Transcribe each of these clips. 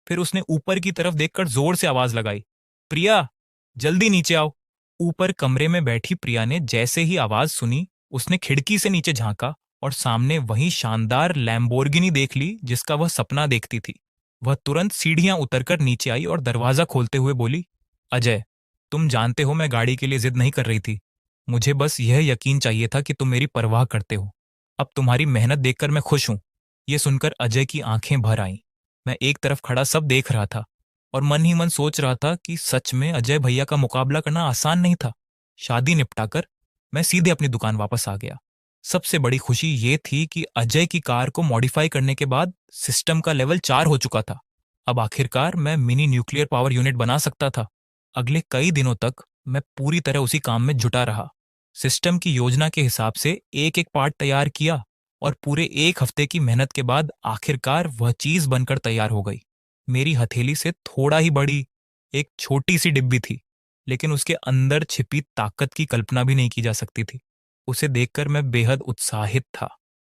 फिर उसने ऊपर की तरफ देखकर जोर से आवाज लगाई, प्रिया, जल्दी नीचे आओ। ऊपर कमरे में बैठी प्रिया ने जैसे ही आवाज सुनी, उसने खिड़की से नीचे झांका और सामने वही शानदार लैम्बोर्गिनी देख ली जिसका वह सपना देखती थी। वह तुरंत सीढ़ियां उतरकर नीचे आई और दरवाजा खोलते हुए बोली, अजय, तुम जानते हो मैं गाड़ी के लिए जिद नहीं कर रही थी। मुझे बस यह यकीन चाहिए था कि तुम मेरी परवाह करते हो। अब तुम्हारी मेहनत देखकर मैं खुश हूं। यह सुनकर अजय की आंखें भर आईं। मैं एक तरफ खड़ा सब देख रहा था और मन ही मन सोच रहा था कि सच में अजय भैया का मुकाबला करना आसान नहीं था। शादी निपटाकर मैं सीधे अपनी दुकान वापस आ गया। सबसे बड़ी खुशी ये थी कि अजय की कार को मॉडिफाई करने के बाद सिस्टम का लेवल 4 हो चुका था। अब आखिरकार मैं मिनी न्यूक्लियर पावर यूनिट बना सकता था। अगले कई दिनों तक मैं पूरी तरह उसी काम में जुटा रहा। सिस्टम की योजना के हिसाब से एक एक पार्ट तैयार किया और पूरे एक हफ्ते की मेहनत के बाद आखिरकार वह चीज बनकर तैयार हो गई। मेरी हथेली से थोड़ा ही बड़ी एक छोटी सी डिब्बी थी, लेकिन उसके अंदर छिपी ताकत की कल्पना भी नहीं की जा सकती थी। उसे देखकर मैं बेहद उत्साहित था।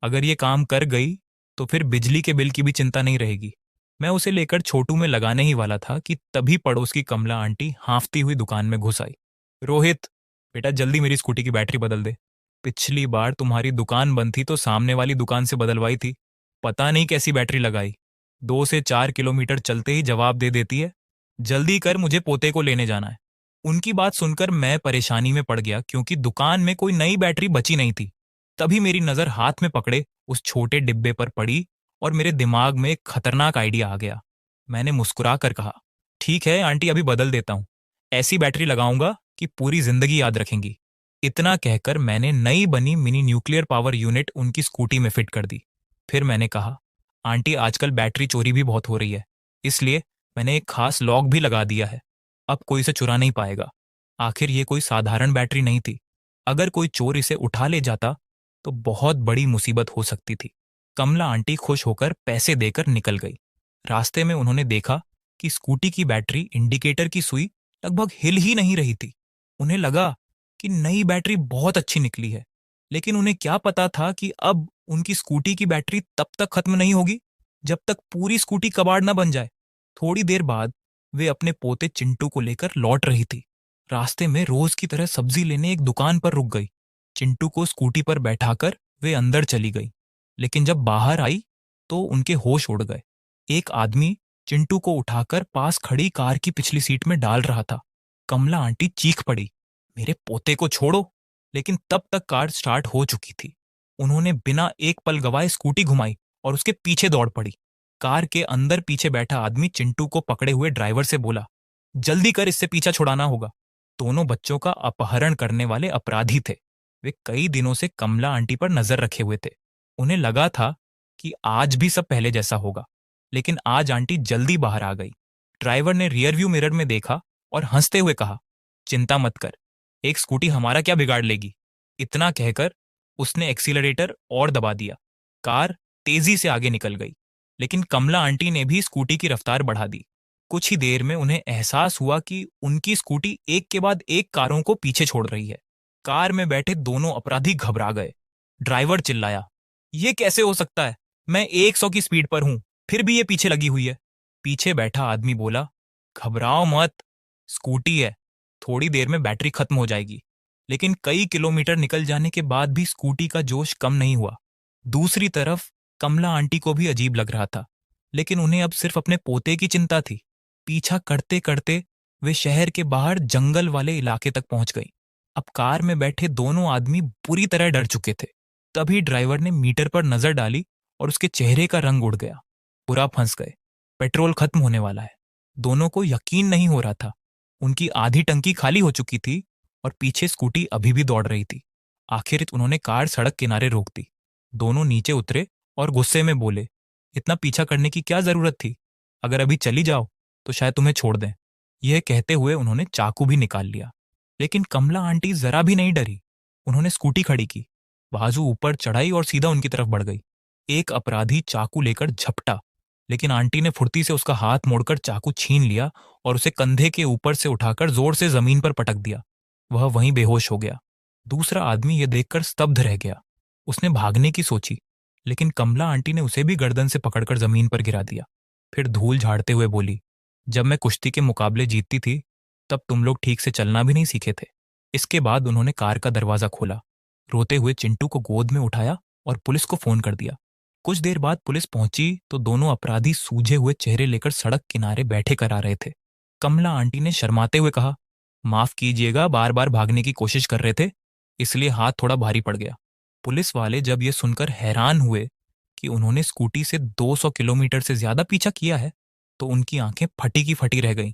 अगर ये काम कर गई तो फिर बिजली के बिल की भी चिंता नहीं रहेगी। मैं उसे लेकर छोटू में लगाने ही वाला था कि तभी पड़ोस की कमला आंटी हांफती हुई दुकान में घुस आई। रोहित, बेटा जल्दी मेरी स्कूटी की बैटरी बदल दे। पिछली बार तुम्हारी दुकान बंद थी तो सामने वाली दुकान से बदलवाई थी। पता नहीं कैसी बैटरी लगाई, 2 से 4 किलोमीटर चलते ही जवाब दे देती है। जल्दी कर, मुझे पोते को लेने जाना है। उनकी बात सुनकर मैं परेशानी में पड़ गया क्योंकि दुकान में कोई नई बैटरी बची नहीं थी। तभी मेरी नजर हाथ में पकड़े उस छोटे डिब्बे पर पड़ी और मेरे दिमाग में एक खतरनाक आइडिया आ गया। मैंने मुस्कुरा कर कहा, ठीक है आंटी, अभी बदल देता हूँ। ऐसी बैटरी लगाऊंगा कि पूरी जिंदगी याद रखेंगी। इतना कहकर मैंने नई बनी मिनी न्यूक्लियर पावर यूनिट उनकी स्कूटी में फिट कर दी। फिर मैंने कहा, आंटी आजकल बैटरी चोरी भी बहुत हो रही है, इसलिए मैंने एक खास लॉक भी लगा दिया है। अब कोई इसे चुरा नहीं पाएगा। आखिर ये कोई साधारण बैटरी नहीं थी। अगर कोई चोर इसे उठा ले जाता तो बहुत बड़ी मुसीबत हो सकती थी। कमला आंटी खुश होकर पैसे देकर निकल गई। रास्ते में उन्होंने देखा कि स्कूटी की बैटरी इंडिकेटर की सुई लगभग हिल ही नहीं रही थी। उन्हें लगा कि नई बैटरी बहुत अच्छी निकली है, लेकिन उन्हें क्या पता था कि अब उनकी स्कूटी की बैटरी तब तक खत्म नहीं होगी जब तक पूरी स्कूटी कबाड़ न बन जाए। थोड़ी देर बाद वे अपने पोते चिंटू को लेकर लौट रही थी। रास्ते में रोज की तरह सब्जी लेने एक दुकान पर रुक गई। चिंटू को स्कूटी पर बैठाकर वे अंदर चली गई, लेकिन जब बाहर आई तो उनके होश उड़ गए। एक आदमी चिंटू को उठाकर पास खड़ी कार की पिछली सीट में डाल रहा था। कमला आंटी चीख पड़ी, मेरे पोते को छोड़ो। लेकिन तब तक कार स्टार्ट हो चुकी थी। उन्होंने बिना एक पल गवाए स्कूटी घुमाई और उसके पीछे दौड़ पड़ी। कार के अंदर पीछे बैठा आदमी चिंटू को पकड़े हुए ड्राइवर से बोला, जल्दी कर, इससे पीछा छुड़ाना होगा। दोनों बच्चों का अपहरण करने वाले अपराधी थे। वे कई दिनों से कमला आंटी पर नजर रखे हुए थे। उन्हें लगा था कि आज भी सब पहले जैसा होगा, लेकिन आज आंटी जल्दी बाहर आ गई। ड्राइवर ने रियरव्यू मिरर में देखा और हंसते हुए कहा, चिंता मत कर, एक स्कूटी हमारा क्या बिगाड़ लेगी। इतना कहकर उसने एक्सीलरेटर और दबा दिया। कार तेजी से आगे निकल गई, लेकिन कमला आंटी ने भी स्कूटी की रफ्तार बढ़ा दी। कुछ ही देर में उन्हें एहसास हुआ कि उनकी स्कूटी एक के बाद एक कारों को पीछे छोड़ रही है। कार में बैठे दोनों अपराधी घबरा गए। ड्राइवर चिल्लाया, ये कैसे हो सकता है? मैं 100 की स्पीड पर हूं, फिर भी ये पीछे लगी हुई है। पीछे बैठा आदमी बोला, घबराओ मत, स्कूटी है, थोड़ी देर में बैटरी खत्म हो जाएगी। लेकिन कई किलोमीटर निकल जाने के बाद भी स्कूटी का जोश कम नहीं हुआ। दूसरी तरफ कमला आंटी को भी अजीब लग रहा था, लेकिन उन्हें अब सिर्फ अपने पोते की चिंता थी। पीछा करते करते वे शहर के बाहर जंगल वाले इलाके तक पहुंच गई। अब कार में बैठे दोनों आदमी बुरी तरह डर चुके थे। तभी ड्राइवर ने मीटर पर नजर डाली और उसके चेहरे का रंग उड़ गया। पूरा फंस गए, पेट्रोल खत्म होने वाला है। दोनों को यकीन नहीं हो रहा था। उनकी आधी टंकी खाली हो चुकी थी और पीछे स्कूटी अभी भी दौड़ रही थी। आखिर उन्होंने कार सड़क किनारे रोक दी। दोनों नीचे उतरे और गुस्से में बोले, इतना पीछा करने की क्या जरूरत थी? अगर अभी चली जाओ तो शायद तुम्हें छोड़ दें। यह कहते हुए उन्होंने चाकू भी निकाल लिया। लेकिन कमला आंटी जरा भी नहीं डरी। उन्होंने स्कूटी खड़ी की, बाजू ऊपर चढ़ाई और सीधा उनकी तरफ बढ़ गई। एक अपराधी चाकू लेकर झपटा, लेकिन आंटी ने फुर्ती से उसका हाथ मोड़कर चाकू छीन लिया और उसे कंधे के ऊपर से उठाकर जोर से जमीन पर पटक दिया। वह वहीं बेहोश हो गया। दूसरा आदमी यह देखकर स्तब्ध रह गया। उसने भागने की सोची, लेकिन कमला आंटी ने उसे भी गर्दन से पकड़कर जमीन पर गिरा दिया। फिर धूल झाड़ते हुए बोली, जब मैं कुश्ती के मुकाबले जीतती थी तब तुम लोग ठीक से चलना भी नहीं सीखे थे। इसके बाद उन्होंने कार का दरवाजा खोला, रोते हुए चिंटू को गोद में उठाया और पुलिस को फोन कर दिया। कुछ देर बाद पुलिस पहुंची तो दोनों अपराधी सूजे हुए चेहरे लेकर सड़क किनारे बैठे कर आ रहे थे। कमला आंटी ने शर्माते हुए कहा, माफ कीजिएगा, बार बार भागने की कोशिश कर रहे थे, इसलिए हाथ थोड़ा भारी पड़ गया। पुलिस वाले जब ये सुनकर हैरान हुए कि उन्होंने स्कूटी से 200 किलोमीटर से ज्यादा पीछा किया है, तो उनकी आंखें फटी की फटी रह गईं।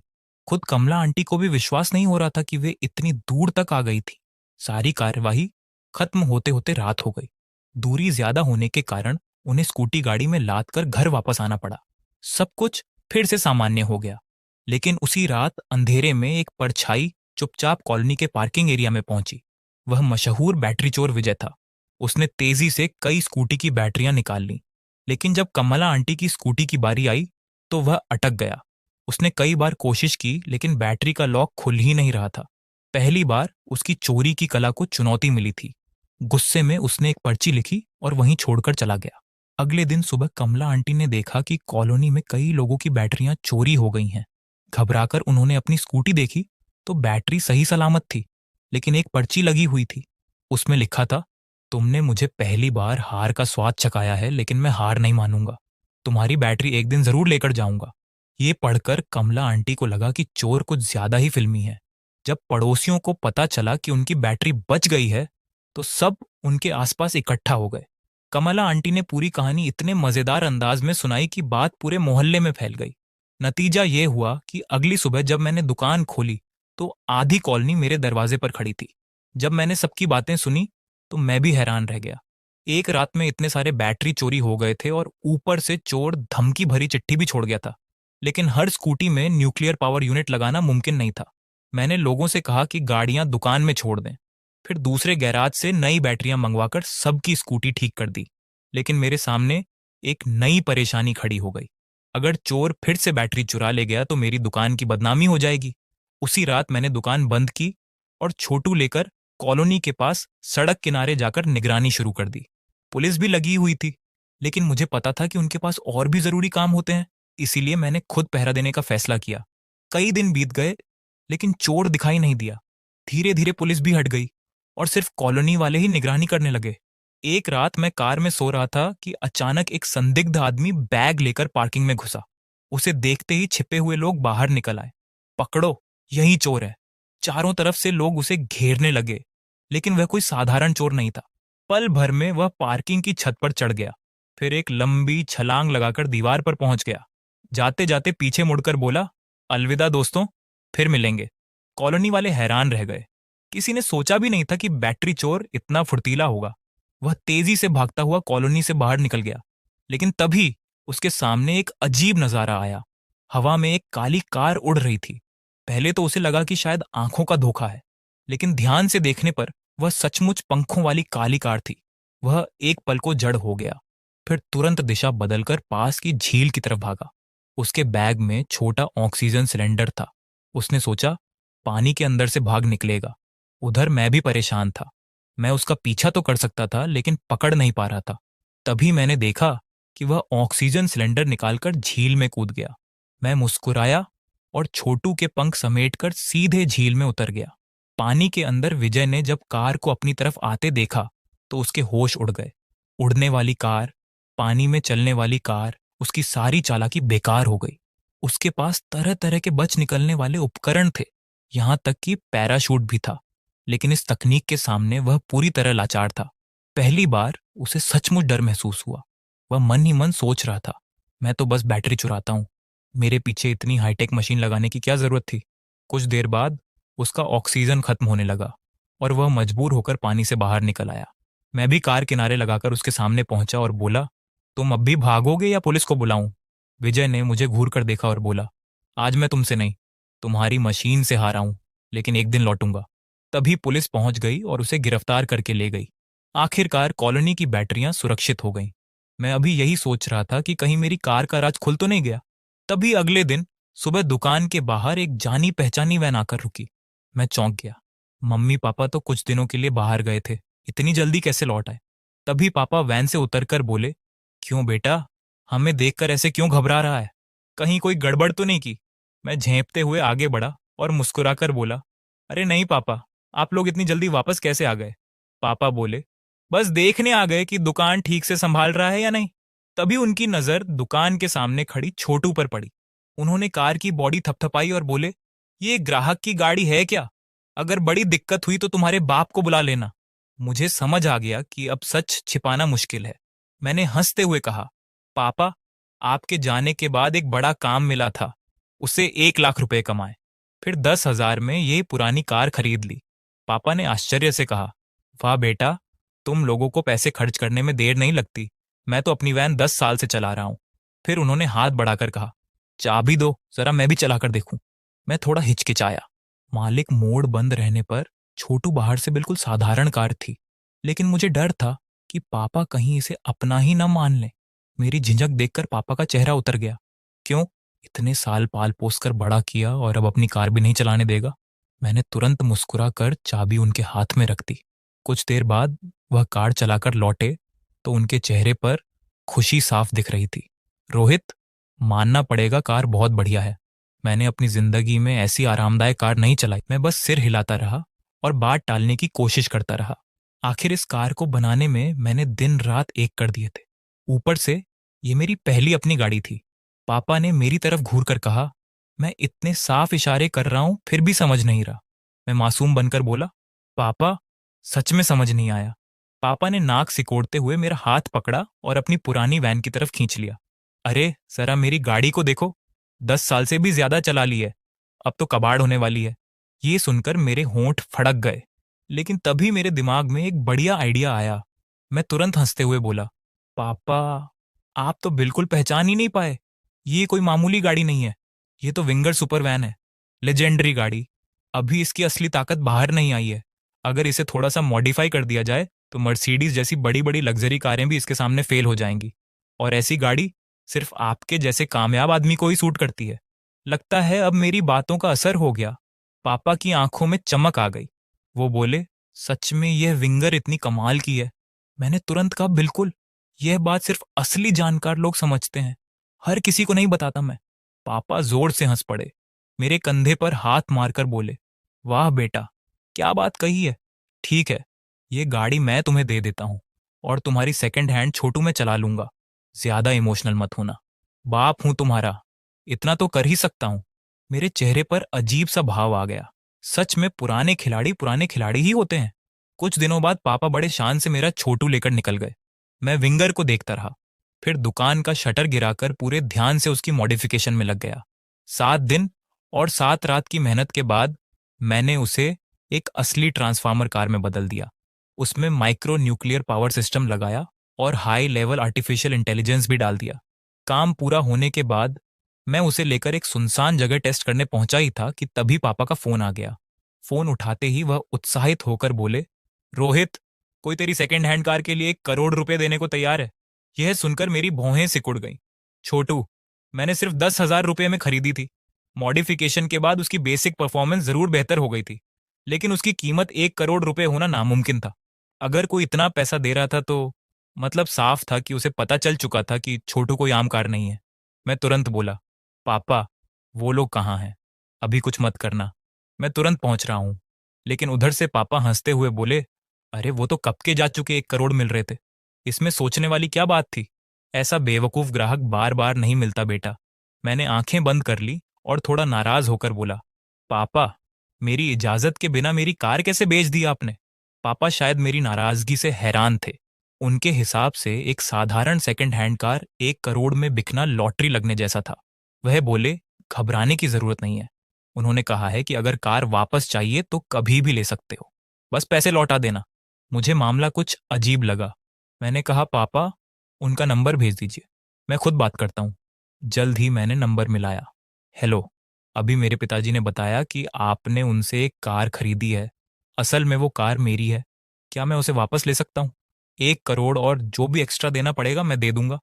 खुद कमला आंटी को भी विश्वास नहीं हो रहा था कि वे इतनी दूर तक आ गई थी। सारी कार्यवाही खत्म होते होते रात हो गई। दूरी ज्यादा होने के कारण उन्हें स्कूटी गाड़ी में लाद कर घर वापस आना पड़ा। सब कुछ फिर से सामान्य हो गया। लेकिन उसी रात अंधेरे में एक परछाई चुपचाप कॉलोनी के पार्किंग एरिया में पहुंची। वह मशहूर बैटरी चोर विजय था। उसने तेजी से कई स्कूटी की बैटरियां निकाल लीं। लेकिन जब कमला आंटी की स्कूटी की बारी आई तो वह अटक गया। उसने कई बार कोशिश की लेकिन बैटरी का लॉक खुल ही नहीं रहा था। पहली बार उसकी चोरी की कला को चुनौती मिली थी। गुस्से में उसने एक पर्ची लिखी और वहीं छोड़कर चला गया। अगले दिन सुबह कमला आंटी ने देखा कि कॉलोनी में कई लोगों की बैटरियां चोरी हो गई हैं। घबराकर उन्होंने अपनी स्कूटी देखी तो बैटरी सही सलामत थी, लेकिन एक पर्ची लगी हुई थी। उसमें लिखा था, तुमने मुझे पहली बार हार का स्वाद चखाया है, लेकिन मैं हार नहीं मानूंगा। तुम्हारी बैटरी एक दिन जरूर लेकर जाऊंगा। ये पढ़कर कमला आंटी को लगा कि चोर कुछ ज्यादा ही फिल्मी है। जब पड़ोसियों को पता चला कि उनकी बैटरी बच गई है तो सब उनके आसपास इकट्ठा हो गए। कमला आंटी ने पूरी कहानी इतने मजेदार अंदाज में सुनाई कि बात पूरे मोहल्ले में फैल गई। नतीजा ये हुआ कि अगली सुबह जब मैंने दुकान खोली तो आधी कॉलोनी मेरे दरवाजे पर खड़ी थी। जब मैंने सबकी बातें सुनी तो मैं भी हैरान रह गया। एक रात में इतने सारे बैटरी चोरी हो गए थे और ऊपर से चोर धमकी भरी चिट्ठी भी छोड़ गया था। लेकिन हर स्कूटी में न्यूक्लियर पावर यूनिट लगाना मुमकिन नहीं था। मैंने लोगों से कहा कि गाड़ियां दुकान में छोड़ दें। फिर दूसरे गैराज से नई बैटरियां मंगवाकर सबकी स्कूटी ठीक कर दी। लेकिन मेरे सामने एक नई परेशानी खड़ी हो गई। अगर चोर फिर से बैटरी चुरा ले गया तो मेरी दुकान की बदनामी हो जाएगी। उसी रात मैंने दुकान बंद की और छोटू लेकर कॉलोनी के पास सड़क किनारे जाकर निगरानी शुरू कर दी। पुलिस भी लगी हुई थी, लेकिन मुझे पता था कि उनके पास और भी जरूरी काम होते हैं, इसीलिए मैंने खुद पहरा देने का फैसला किया। कई दिन बीत गए, लेकिन चोर दिखाई नहीं दिया। धीरे धीरे पुलिस भी हट गई और सिर्फ कॉलोनी वाले ही निगरानी करने लगे। एक रात मैं कार में सो रहा था कि अचानक एक संदिग्ध आदमी बैग लेकर पार्किंग में घुसा। उसे देखते ही छिपे हुए लोग बाहर निकल आए। पकड़ो, यही चोर है। चारों तरफ से लोग उसे घेरने लगे, लेकिन वह कोई साधारण चोर नहीं था। पल भर में वह पार्किंग की छत पर चढ़ गया, फिर एक लंबी छलांग लगाकर दीवार पर पहुंच गया। जाते जाते पीछे मुड़कर बोला, अलविदा दोस्तों, फिर मिलेंगे। कॉलोनी वाले हैरान रह गए। किसी ने सोचा भी नहीं था कि बैटरी चोर इतना फुर्तीला होगा। वह तेजी से भागता हुआ कॉलोनी से बाहर निकल गया, लेकिन तभी उसके सामने एक अजीब नजारा आया। हवा में एक काली कार उड़ रही थी। पहले तो उसे लगा कि शायद आंखों का धोखा है, लेकिन ध्यान से देखने पर वह सचमुच पंखों वाली काली कार थी। वह एक पल को जड़ हो गया, फिर तुरंत दिशा बदलकर पास की झील की तरफ भागा। उसके बैग में छोटा ऑक्सीजन सिलेंडर था। उसने सोचा, पानी के अंदर से भाग निकलेगा। उधर मैं भी परेशान था। मैं उसका पीछा तो कर सकता था, लेकिन पकड़ नहीं पा रहा था। तभी मैंने देखा कि वह ऑक्सीजन सिलेंडर निकालकर झील में कूद गया। मैं मुस्कुराया और छोटू के पंख समेटकर सीधे झील में उतर गया। पानी के अंदर विजय ने जब कार को अपनी तरफ आते देखा तो उसके होश उड़ गए। उड़ने वाली कार, पानी में चलने वाली कार, उसकी सारी चालाकी बेकार हो गई। उसके पास तरह तरह के बच निकलने वाले उपकरण थे, यहां तक कि पैराशूट भी था। लेकिन इस तकनीक के सामने वह पूरी तरह लाचार था। पहली बार उसे सचमुच डर महसूस हुआ। वह मन ही मन सोच रहा था, मैं तो बस बैटरी चुराता हूं, मेरे पीछे इतनी हाईटेक मशीन लगाने की क्या जरूरत थी। कुछ देर बाद उसका ऑक्सीजन खत्म होने लगा और वह मजबूर होकर पानी से बाहर निकल आया। मैं भी कार किनारे लगाकर उसके सामने पहुंचा और बोला, तुम अब भी भागोगे या पुलिस को बुलाऊं? विजय ने मुझे घूर कर देखा और बोला, आज मैं तुमसे नहीं, तुम्हारी मशीन से हारा हूं, लेकिन एक दिन लौटूंगा। तभी पुलिस पहुंच गई और उसे गिरफ्तार करके ले गई। आखिरकार कॉलोनी की बैटरियां सुरक्षित हो गईं। मैं अभी यही सोच रहा था कि कहीं मेरी कार का राज खुल तो नहीं गया। तभी अगले दिन सुबह दुकान के बाहर एक जानी पहचानी वैन आकर रुकी। मैं चौंक गया। मम्मी पापा तो कुछ दिनों के लिए बाहर गए थे, इतनी जल्दी कैसे लौट आए? तभी पापा वैन से उतरकर बोले, क्यों बेटा, हमें देखकर ऐसे क्यों घबरा रहा है? कहीं कोई गड़बड़ तो नहीं की? मैं झेंपते हुए आगे बढ़ा और मुस्कुराकर बोला, अरे नहीं पापा, आप लोग इतनी जल्दी वापस कैसे आ गए? पापा बोले, बस देखने आ गए कि दुकान ठीक से संभाल रहा है या नहीं। तभी उनकी नजर दुकान के सामने खड़ी छोटू पर पड़ी। उन्होंने कार की बॉडी थपथपाई और बोले, ये ग्राहक की गाड़ी है क्या? अगर बड़ी दिक्कत हुई तो तुम्हारे बाप को बुला लेना। मुझे समझ आ गया कि अब सच छिपाना मुश्किल है। मैंने हंसते हुए कहा, पापा, आपके जाने के बाद एक बड़ा काम मिला था, उसे 1 लाख रुपए कमाए, फिर 10,000 में ये पुरानी कार खरीद ली। पापा ने आश्चर्य से कहा, वाह बेटा, तुम लोगों को पैसे खर्च करने में देर नहीं लगती। मैं तो अपनी वैन 10 साल से चला रहा हूं। फिर उन्होंने हाथ बढ़ाकर कहा, चाबी दो, जरा मैं भी चलाकर देखूं। मैं थोड़ा हिचकिचाया। मालिक मोड़ बंद रहने पर छोटू बाहर से बिल्कुल साधारण कार थी, लेकिन मुझे डर था कि पापा कहीं इसे अपना ही न मान लें। मेरी झिझक देखकर पापा का चेहरा उतर गया। क्यों? इतने साल पाल पोस कर बड़ा किया और अब अपनी कार भी नहीं चलाने देगा? मैंने तुरंत मुस्कुरा कर चाबी उनके हाथ में रख दी। कुछ देर बाद वह कार चलाकर लौटे तो उनके चेहरे पर खुशी साफ दिख रही थी। रोहित, मानना पड़ेगा, कार बहुत बढ़िया है। मैंने अपनी जिंदगी में ऐसी आरामदायक कार नहीं चलाई। मैं बस सिर हिलाता रहा और बात टालने की कोशिश करता रहा। आखिर इस कार को बनाने में मैंने दिन रात एक कर दिए थे। ऊपर से ये मेरी पहली अपनी गाड़ी थी। पापा ने मेरी तरफ घूर कर कहा, मैं इतने साफ इशारे कर रहा हूं फिर भी समझ नहीं रहा। मैं मासूम बनकर बोला, पापा, सच में समझ नहीं आया। पापा ने नाक सिकोड़ते हुए मेरा हाथ पकड़ा और अपनी पुरानी वैन की तरफ खींच लिया। अरे जरा मेरी गाड़ी को देखो, 10 साल से भी ज्यादा चला ली है, अब तो कबाड़ होने वाली है। ये सुनकर मेरे होंठ फड़क गए, लेकिन तभी मेरे दिमाग में एक बढ़िया आइडिया आया। मैं तुरंत हंसते हुए बोला, पापा, आप तो बिल्कुल पहचान ही नहीं पाए। ये कोई मामूली गाड़ी नहीं है, ये तो विंगर सुपर वैन है, लेजेंडरी गाड़ी। अभी इसकी असली ताकत बाहर नहीं आई है। अगर इसे थोड़ा सा मॉडिफाई कर दिया जाए तो मर्सिडीज जैसी बड़ी बड़ी लग्जरी कारें भी इसके सामने फेल हो जाएंगी। और ऐसी गाड़ी सिर्फ आपके जैसे कामयाब आदमी को ही सूट करती है। लगता है अब मेरी बातों का असर हो गया। पापा की आंखों में चमक आ गई। वो बोले, सच में यह विंगर इतनी कमाल की है? मैंने तुरंत कहा, बिल्कुल। यह बात सिर्फ असली जानकार लोग समझते हैं, हर किसी को नहीं बताता मैं। पापा जोर से हंस पड़े। मेरे कंधे पर हाथ मारकर बोले, वाह बेटा, क्या बात कही है। ठीक है, ये गाड़ी मैं तुम्हें दे देता हूं और तुम्हारी सेकंड हैंड छोटू मैं चला लूंगा। ज्यादा इमोशनल मत होना, बाप हूं तुम्हारा, इतना तो कर ही सकता हूं। मेरे चेहरे पर अजीब सा भाव आ गया। सच में पुराने खिलाड़ी ही होते हैं। कुछ दिनों बाद पापा बड़े शान से मेरा छोटू लेकर निकल गए। मैं विंगर को देखता रहा, फिर दुकान का शटर गिराकर पूरे ध्यान से उसकी मॉडिफिकेशन में लग गया। 7 दिन और 7 रात की मेहनत के बाद मैंने उसे एक असली ट्रांसफार्मर कार में बदल दिया। उसमें माइक्रो न्यूक्लियर पावर सिस्टम लगाया और हाई लेवल आर्टिफिशियल इंटेलिजेंस भी डाल दिया। काम पूरा होने के बाद मैं उसे लेकर एक सुनसान जगह टेस्ट करने पहुंचा ही था कि तभी पापा का फोन आ गया। फोन उठाते ही वह उत्साहित होकर बोले, रोहित, कोई तेरी सेकेंड हैंड कार के लिए 1 करोड़ रुपए देने को तैयार है। यह सुनकर मेरी भौहें सिकुड़ गईं। छोटू, मैंने सिर्फ 10,000 रुपए में खरीदी थी। मॉडिफिकेशन के बाद उसकी बेसिक परफॉर्मेंस जरूर बेहतर हो गई थी, लेकिन उसकी कीमत 1 करोड़ रुपए होना नामुमकिन था। अगर कोई इतना पैसा दे रहा था तो मतलब साफ था कि उसे पता चल चुका था कि छोटू कोई आम कार नहीं है। मैं तुरंत बोला, पापा, वो लोग कहाँ हैं? अभी कुछ मत करना, मैं तुरंत पहुंच रहा हूं। लेकिन उधर से पापा हंसते हुए बोले, अरे वो तो कब के जा चुके, 1 करोड़ मिल रहे थे, इसमें सोचने वाली क्या बात थी? ऐसा बेवकूफ ग्राहक बार बार नहीं मिलता बेटा। मैंने आंखें बंद कर ली और थोड़ा नाराज होकर बोला, पापा, मेरी इजाजत के बिना मेरी कार कैसे बेच दी आपने? पापा शायद मेरी नाराजगी से हैरान थे। उनके हिसाब से एक साधारण सेकंड हैंड कार 1 करोड़ में बिकना लॉटरी लगने जैसा था। वह बोले, घबराने की जरूरत नहीं है। उन्होंने कहा है कि अगर कार वापस चाहिए तो कभी भी ले सकते हो, बस पैसे लौटा देना। मुझे मामला कुछ अजीब लगा। मैंने कहा, पापा, उनका नंबर भेज दीजिए, मैं खुद बात करता हूँ। जल्द ही मैंने नंबर मिलाया। हेलो, अभी मेरे पिताजी ने बताया कि आपने उनसे एक कार खरीदी है। असल में वो कार मेरी है। क्या मैं उसे वापस ले सकता हूँ? 1 करोड़ और जो भी एक्स्ट्रा देना पड़ेगा मैं दे दूंगा।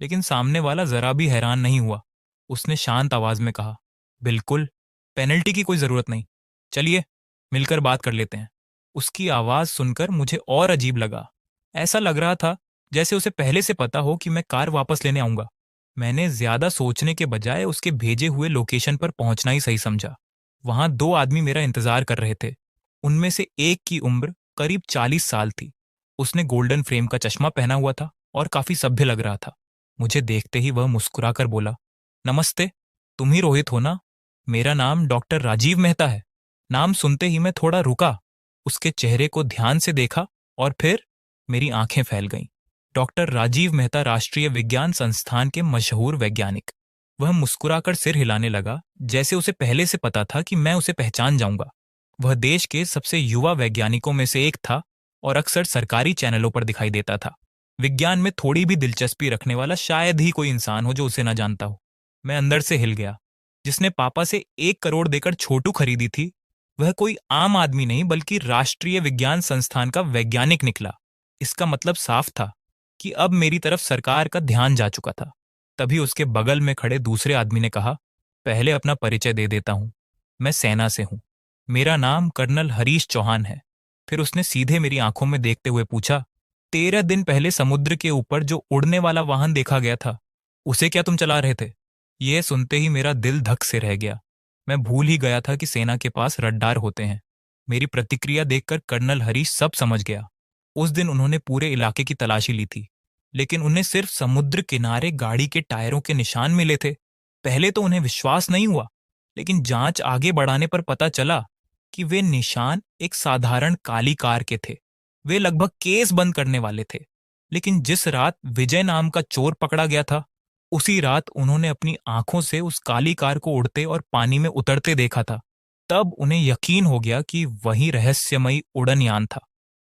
लेकिन सामने वाला जरा भी हैरान नहीं हुआ। उसने शांत आवाज में कहा, बिल्कुल, पेनल्टी की कोई जरूरत नहीं। चलिए, मिलकर बात कर लेते हैं। उसकी आवाज सुनकर मुझे और अजीब लगा। ऐसा लग रहा था जैसे उसे पहले से पता हो कि मैं कार वापस लेने आऊंगा। मैंने ज्यादा सोचने के बजाय उसके भेजे हुए लोकेशन पर पहुंचना ही सही समझा। वहां दो आदमी मेरा इंतजार कर रहे थे। उनमें से एक की उम्र करीब 40 साल थी। उसने गोल्डन फ्रेम का चश्मा पहना हुआ था और काफी सभ्य लग रहा था। मुझे देखते ही वह मुस्कुराकर बोला, नमस्ते, तुम ही रोहित हो ना? मेरा नाम डॉक्टर राजीव मेहता है। नाम सुनते ही मैं थोड़ा रुका, उसके चेहरे को ध्यान से देखा और फिर मेरी आंखें फैल गईं। डॉक्टर राजीव मेहता राष्ट्रीय विज्ञान संस्थान के मशहूर वैज्ञानिक। वह मुस्कुराकर सिर हिलाने लगा, जैसे उसे पहले से पता था कि मैं उसे पहचान जाऊंगा। वह देश के सबसे युवा वैज्ञानिकों में से एक था और अक्सर सरकारी चैनलों पर दिखाई देता था। विज्ञान में थोड़ी भी दिलचस्पी रखने वाला शायद ही कोई इंसान हो जो उसे न जानता हो। मैं अंदर से हिल गया। जिसने पापा से 1 करोड़ देकर छोटू खरीदी थी, वह कोई आम आदमी नहीं बल्कि राष्ट्रीय विज्ञान संस्थान का वैज्ञानिक निकला। इसका मतलब साफ था कि अब मेरी तरफ सरकार का ध्यान जा चुका था। तभी उसके बगल में खड़े दूसरे आदमी ने कहा, पहले अपना परिचय दे देता हूं। मैं सेना से हूं। मेरा नाम कर्नल हरीश चौहान है। फिर उसने सीधे मेरी आंखों में देखते हुए पूछा, 13 दिन पहले समुद्र के ऊपर जो उड़ने वाला वाहन देखा गया था, उसे क्या तुम चला रहे थे? यह सुनते ही मेरा दिल धक से रह गया। मैं भूल ही गया था कि सेना के पास रडार होते हैं। मेरी प्रतिक्रिया देखकर कर्नल हरीश सब समझ गया। उस दिन उन्होंने पूरे इलाके की तलाशी ली थी, लेकिन उन्हें सिर्फ समुद्र किनारे गाड़ी के टायरों के निशान मिले थे। पहले तो उन्हें विश्वास नहीं हुआ, लेकिन जांच आगे बढ़ाने पर पता चला कि वे निशान एक साधारण काली कार के थे। वे लगभग केस बंद करने वाले थे। लेकिन जिस रात विजय नाम का चोर पकड़ा गया था, उसी रात उन्होंने अपनी आंखों से उस काली कार को उड़ते और पानी में उतरते देखा था। तब उन्हें यकीन हो गया कि वही रहस्यमयी उड़नयान था।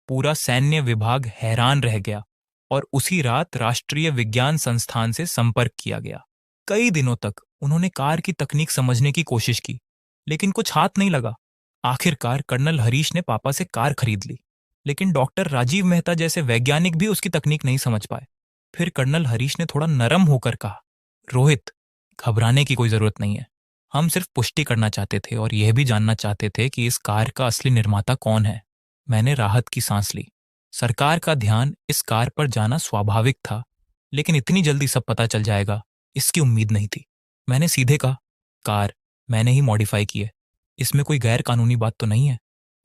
पूरा सैन्य विभाग हैरान रह गया और उसी रात राष्ट्रीय विज्ञान संस्थान से संपर्क किया गया। कई दिनों तक उन्होंने कार की तकनीक समझने की कोशिश की, लेकिन कुछ हाथ नहीं लगा। आखिरकार कर्नल हरीश ने पापा से कार खरीद ली, लेकिन डॉक्टर राजीव मेहता जैसे वैज्ञानिक भी उसकी तकनीक नहीं समझ पाए। फिर कर्नल हरीश ने थोड़ा नरम होकर कहा, रोहित, घबराने की कोई जरूरत नहीं है। हम सिर्फ पुष्टि करना चाहते थे और यह भी जानना चाहते थे कि इस कार का असली निर्माता कौन है। मैंने राहत की सांस ली। सरकार का ध्यान इस कार पर जाना स्वाभाविक था, लेकिन इतनी जल्दी सब पता चल जाएगा, इसकी उम्मीद नहीं थी। मैंने सीधे कहा, कार मैंने ही मॉडिफाई की है। इसमें कोई गैर कानूनी बात तो नहीं है?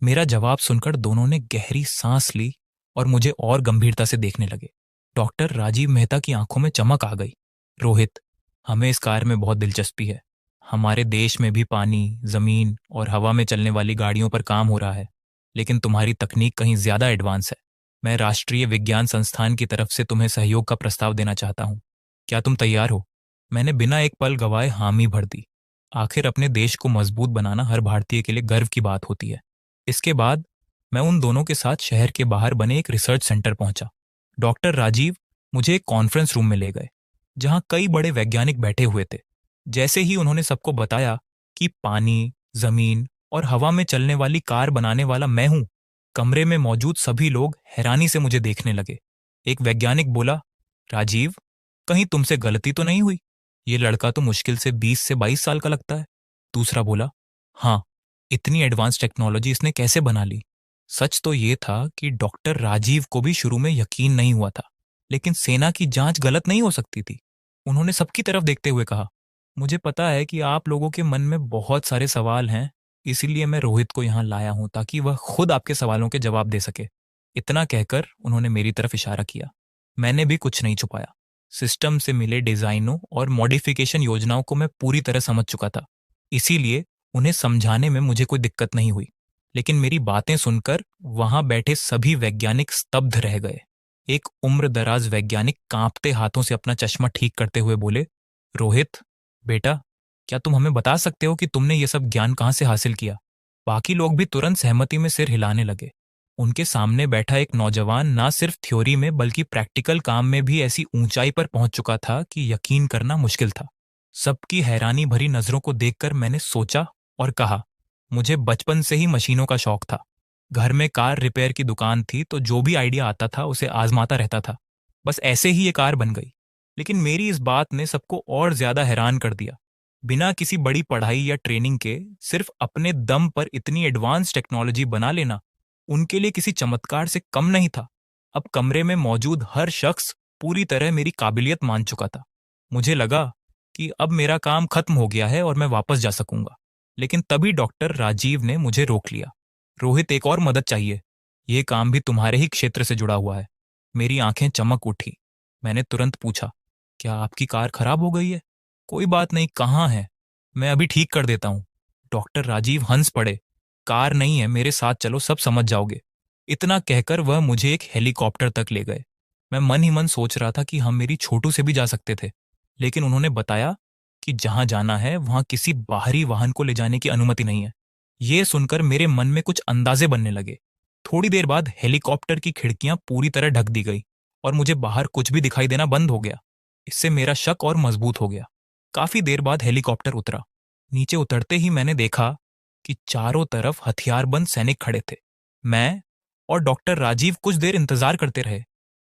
मेरा जवाब सुनकर दोनों ने गहरी सांस ली और मुझे और गंभीरता से देखने लगे। डॉक्टर राजीव मेहता की आंखों में चमक आ गई। रोहित, हमें इस कार में बहुत दिलचस्पी है। हमारे देश में भी पानी, जमीन और हवा में चलने वाली गाड़ियों पर काम हो रहा है, लेकिन तुम्हारी तकनीक कहीं ज्यादा एडवांस है। मैं राष्ट्रीय विज्ञान संस्थान की तरफ से तुम्हें सहयोग का प्रस्ताव देना चाहता हूँ। क्या तुम तैयार हो? मैंने बिना एक पल गवाए हामी भर दी। आखिर अपने देश को मजबूत बनाना हर भारतीय के लिए गर्व की बात होती है। इसके बाद मैं उन दोनों के साथ शहर के बाहर बने एक रिसर्च सेंटर पहुंचा। डॉक्टर राजीव मुझे एक कॉन्फ्रेंस रूम में ले गए, जहां कई बड़े वैज्ञानिक बैठे हुए थे। जैसे ही उन्होंने सबको बताया कि पानी, जमीन और हवा में चलने वाली कार बनाने वाला मैं हूं, कमरे में मौजूद सभी लोग हैरानी से मुझे देखने लगे। एक वैज्ञानिक बोला, राजीव, कहीं तुमसे गलती तो नहीं हुई? ये लड़का तो मुश्किल से 20 से 22 साल का लगता है। दूसरा बोला, हाँ, इतनी एडवांस टेक्नोलॉजी इसने कैसे बना ली? सच तो ये था कि डॉक्टर राजीव को भी शुरू में यकीन नहीं हुआ था, लेकिन सेना की जांच गलत नहीं हो सकती थी। उन्होंने सबकी तरफ देखते हुए कहा, मुझे पता है कि आप लोगों के मन में बहुत सारे सवाल हैं, इसीलिए मैं रोहित को यहाँ लाया हूं ताकि वह खुद आपके सवालों के जवाब दे सके। इतना कहकर उन्होंने मेरी तरफ इशारा किया। मैंने भी कुछ नहीं छुपाया। सिस्टम से मिले डिजाइनों और मॉडिफिकेशन योजनाओं को मैं पूरी तरह समझ चुका था, इसीलिए उन्हें समझाने में मुझे कोई दिक्कत नहीं हुई। लेकिन मेरी बातें सुनकर वहां बैठे सभी वैज्ञानिक स्तब्ध रह गए। एक उम्रदराज वैज्ञानिक कांपते हाथों से अपना चश्मा ठीक करते हुए बोले, रोहित बेटा, क्या तुम हमें बता सकते हो कि तुमने ये सब ज्ञान कहाँ से हासिल किया? बाकी लोग भी तुरंत सहमति में सिर हिलाने लगे। उनके सामने बैठा एक नौजवान ना सिर्फ थ्योरी में बल्कि प्रैक्टिकल काम में भी ऐसी ऊंचाई पर पहुंच चुका था कि यकीन करना मुश्किल था। सबकी हैरानी भरी नजरों को देखकर मैंने सोचा और कहा, मुझे बचपन से ही मशीनों का शौक था। घर में कार रिपेयर की दुकान थी, तो जो भी आइडिया आता था उसे आजमाता रहता था। बस ऐसे ही ये कार बन गई। लेकिन मेरी इस बात ने सबको और ज्यादा हैरान कर दिया। बिना किसी बड़ी पढ़ाई या ट्रेनिंग के सिर्फ अपने दम पर इतनी एडवांस टेक्नोलॉजी बना लेना उनके लिए किसी चमत्कार से कम नहीं था। अब कमरे में मौजूद हर शख्स पूरी तरह मेरी काबिलियत मान चुका था। मुझे लगा कि अब मेरा काम खत्म हो गया है और मैं वापस जा सकूंगा। लेकिन तभी डॉक्टर राजीव ने मुझे रोक लिया। रोहित, एक और मदद चाहिए। ये काम भी तुम्हारे ही क्षेत्र से जुड़ा हुआ है। मेरी आंखें चमक उठी। मैंने तुरंत पूछा, क्या आपकी कार खराब हो गई है? कोई बात नहीं, कहाँ है? मैं अभी ठीक कर देता हूँ। डॉक्टर राजीव हंस पड़े। कार नहीं है, मेरे साथ चलो, सब समझ जाओगे। इतना कहकर वह मुझे एक हेलीकॉप्टर तक ले गए। मैं मन ही मन सोच रहा था कि हम मेरी छोटू से भी जा सकते थे, लेकिन उन्होंने बताया कि जहां जाना है वहां किसी बाहरी वाहन को ले जाने की अनुमति नहीं है। ये सुनकर मेरे मन में कुछ अंदाजे बनने लगे। थोड़ी देर बाद हेलीकॉप्टर की खिड़कियां पूरी तरह ढक दी गई और मुझे बाहर कुछ भी दिखाई देना बंद हो गया। इससे मेरा शक और मजबूत हो गया। काफी देर बाद हेलीकॉप्टर उतरा। नीचे उतरते ही मैंने देखा कि चारों तरफ हथियारबंद सैनिक खड़े थे। मैं और डॉक्टर राजीव कुछ देर इंतजार करते रहे।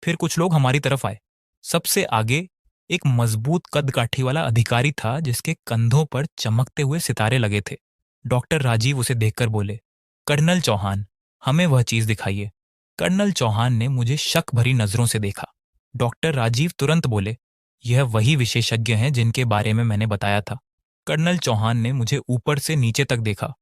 फिर कुछ लोग हमारी तरफ आए। सबसे आगे एक मजबूत कदकाठी वाला अधिकारी था जिसके कंधों पर चमकते हुए सितारे लगे थे। डॉक्टर राजीव उसे देखकर बोले, कर्नल चौहान, हमें वह चीज दिखाइए। कर्नल चौहान ने मुझे शक भरी नजरों से देखा। डॉक्टर राजीव तुरंत बोले, यह वही विशेषज्ञ हैं जिनके बारे में मैंने बताया था। कर्नल चौहान ने मुझे ऊपर से नीचे तक देखा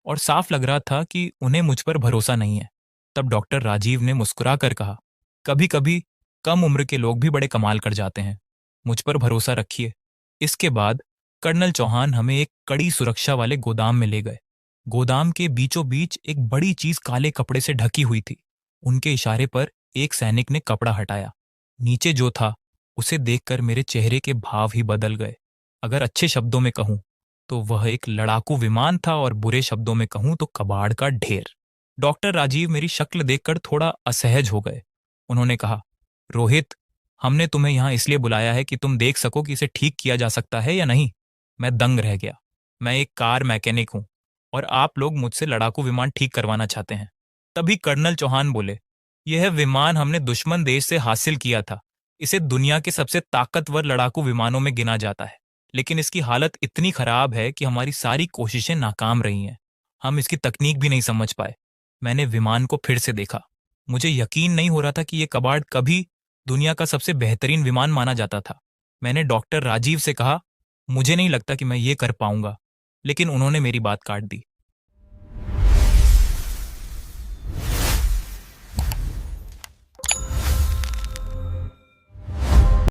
और साफ लग रहा था कि उन्हें मुझ पर भरोसा नहीं है। तब डॉक्टर राजीव ने मुस्कुराकर कहा, कभी कभी कम उम्र के लोग भी बड़े कमाल कर जाते हैं। मुझ पर भरोसा रखिए। इसके बाद कर्नल चौहान हमें एक कड़ी सुरक्षा वाले गोदाम में ले गए। गोदाम के बीचों बीच एक बड़ी चीज काले कपड़े से ढकी हुई थी। उनके इशारे पर एक सैनिक ने कपड़ा हटाया। नीचे जो था उसे देखकर मेरे चेहरे के भाव ही बदल गए। अगर अच्छे शब्दों में कहूं तो वह एक लड़ाकू विमान था और बुरे शब्दों में कहूं तो कबाड़ का ढेर। डॉक्टर राजीव मेरी शक्ल देखकर थोड़ा असहज हो गए। उन्होंने कहा, रोहित, हमने तुम्हें यहां इसलिए बुलाया है कि तुम देख सको कि इसे ठीक किया जा सकता है या नहीं। मैं दंग रह गया। मैं एक कार मैकेनिक हूं और आप लोग मुझसे लड़ाकू विमान ठीक करवाना चाहते हैं। तभी कर्नल चौहान बोले, यह विमान हमने दुश्मन देश से हासिल किया था। इसे दुनिया के सबसे ताकतवर लड़ाकू विमानों में गिना जाता है, लेकिन इसकी हालत इतनी खराब है कि हमारी सारी कोशिशें नाकाम रही हैं। हम इसकी तकनीक भी नहीं समझ पाए। मैंने विमान को फिर से देखा। मुझे यकीन नहीं हो रहा था कि यह कबाड़ कभी दुनिया का सबसे बेहतरीन विमान माना जाता था। मैंने डॉक्टर राजीव से कहा, मुझे नहीं लगता कि मैं ये कर पाऊंगा, लेकिन उन्होंने मेरी बात काट दी।